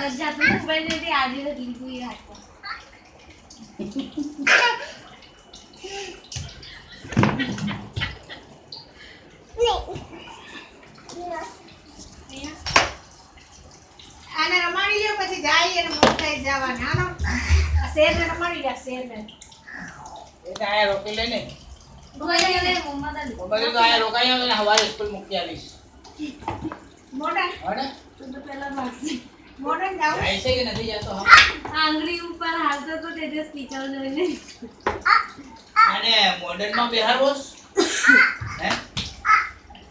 જ જાતું મોબાઈલ ને આજે લીધું એ હાથમાં આને રમાડી લ્યો પછી જાય અને મોટા જવાના આનો શેર ને રમાડી લ્યો શેર ને એ આયા રોકી લે ને મોબાઈલ લે મમ્મા દાદી મોબાઈલ તો આયા રોકાઈ આવે ને હવારે સ્કૂલ મૂકી આવીશ મોટા હડે તું તો પહેલા મારશે મોટા જાવ જાય છે કે નથી જતો આંગળી ઉપર હાલતો તો તે સ્પીકર જોઈને અને મોડર્ન માં બેહારવોસ હે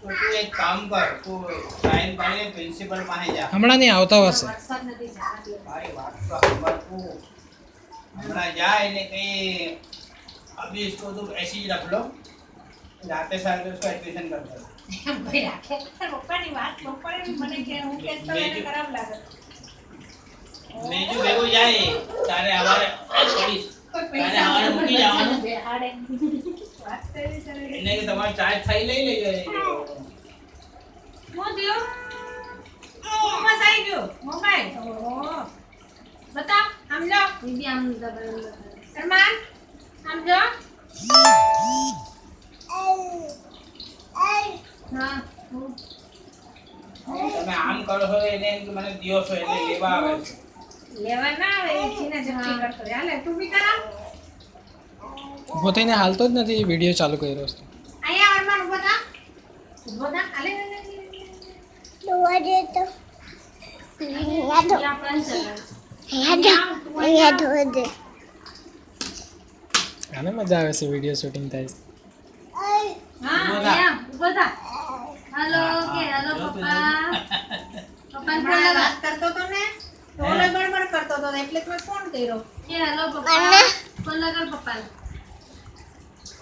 તો તું એક કામ કર તું સાઈન પાડીને પ્રિન્સિપલ પાસે જા હમણાં નહીં આવતા હશે વરસાદ નથી જવા મારી વાત તો સાંભળ તું હમણાં જાય ને કઈ अभी इसको तो ऐसे ही रख लो जाते साल में उसको एडमिशन कर दो ભાઈ રાખે પપ્પાની વાત પપ્પાને મને કે હું કે તો એને ખરાબ લાગે બીજું ભેગું જાય તારે હવારે પડીશ તારે હવારે મૂકી જવાનું બેહાડે વાત કરી સરે એને કે તમારે ચાર્જ થઈ લઈ લેજો મો દિયો મમ્મા સાઈ ગયો મોબાઈલ ઓ બતા આમ લો દીદી આમ દબાઈ અરમાન આમ જો હા તમે આમ કરો છો એને મને દિયો છો એટલે લેવા આવે છે લેવા ના આવે એ ચીના જપ્તી કરતો હાલે તું બી કરા ઉભો થઈને હાલતો જ નથી વિડીયો ચાલુ કર્યો છે અહીંયા અરમાન ઉભો થા હાલે દોવા દે તો અહીંયા ધોવા દે આને મજા આવે છે વિડીયો શૂટિંગ થાય છે હા યા ઉભો થા હેલો કે હેલો પપ્પા પપ્પા ફોન હમણાં લગા વાત કરતો તો ને તો ઓલે બડબડ કરતો તો એટલે મેં ફોન કર્યો કે હેલો પપ્પા ફોન લગા પપ્પા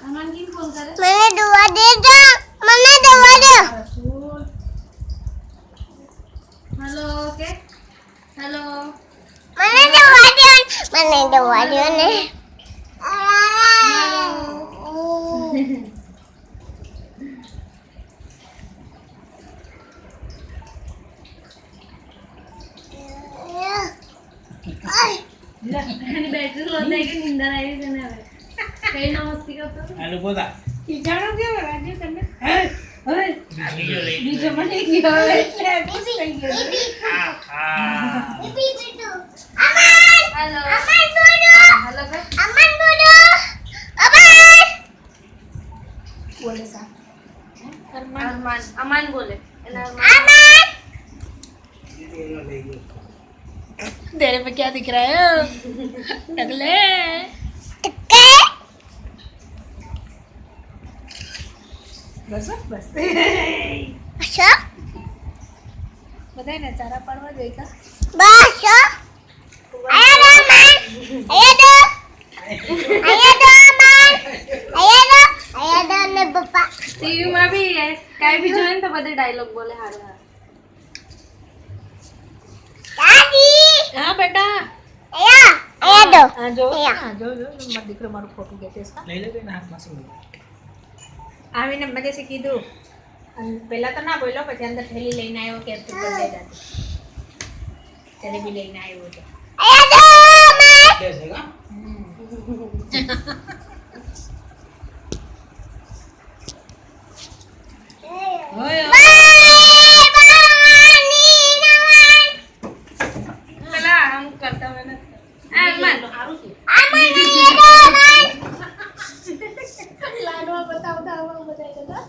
અમન કી ફોન કરે મને દોવા દે તો મને દોવા દે રસૂલ હેલો કે હેલો મને દોવા દે ને એની બેટરી લો દે કે નિંદર આવી છે ને હવે કઈ ના મસ્તી કરતો હાલો બોલા ખીજાણો કેવો રાજુ તમે હવે બીજો મને ગયો હવે એટલે ખુશ થઈ ગયો હેલો હેલો કે બોલે સા અરમાન અમન બોલે એના तेरे पे क्या दिख रहा है टकले बस बस अच्छा बताए ना चारा पड़वा जोई का बस आया दो ने पप्पा ટીવી માં બી કાઈ બી જોઈને તો બધે ડાયલોગ બોલે હારો હારો दादी हाँ बेटा आया दो हाँ जो मत दिख रहा मारू फोटो देते इसका લઈ લે બેન હાથમાં શું આવીને મજે સે કીધું અને પહેલા તો ના બોલ્યો પછી અંદર થેલી લઈને આવ્યો કે તું કરી દે જલેબી લઈને આવ્યો તો आया दो બેસેગા ઓય પેલા આમ કરતા હોય ને અરમાન લાડવા બતાવતા આવા બતાય કરતા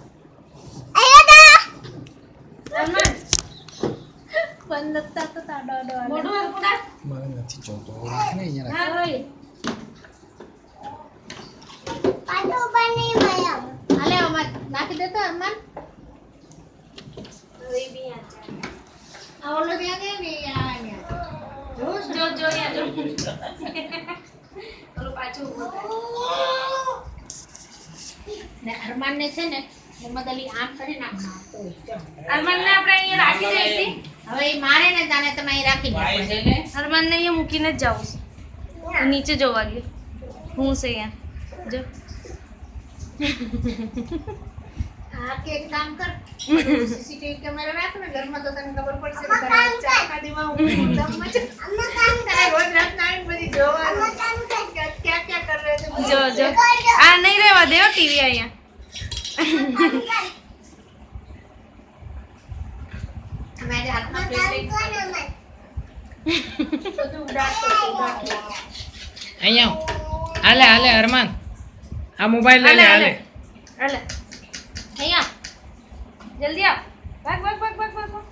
અરમાન પણ નતા તો તાડો મોઢું હરકુડા મારે નથી જોતો રાખને અહીંયા હા ભાઈ पाटो बनी माया હાલે અમાર નાખી દેતો અરમાન રોઈ બી આ આ ઓલો ત્યાં ગયો ને આ જો જો યા જો ઓલો પાછો ઉભો થાય ને અરમાન ને છે ને મોહમ્મદ અલી આમ કરી નાખના અરમાન ને આપણે અહીંયા રાખી દઈશી હવે એ મારે ને તાને તમે અહીં રાખી ભાઈ દે છે ને અરમાન ને અહીંયા મૂકીને જ જાઉં છું નીચે જોવા ગઈ હું છે અહીંયા જો બાકી એક કામ કર સીસીટીવી કેમેરા રાખ ને ઘરમાં તો તને ખબર પડશે કે તારા બચ્ચા આખા દીમાં હું દમ મચે अम्मा काम તારે રોજ રાતના આવીને બધી જોવાનું अम्मा काम कर કે ક્યાં ક્યાં કર રહે છે જો જો આ નહીં રહેવા દેવો ટીવી અહીંયા મેં આજે હાથમાં પ્લેટ લઈ બધું ઉડાડતો અહીંયા આવ. હાલે હાલે અરમાન આ મોબાઈલ લઈ લે હાલે હાલે અહીંયા જલ્દી આવ ભાગ ભાગ ભાગ ભાગ ભાગ ભાગ.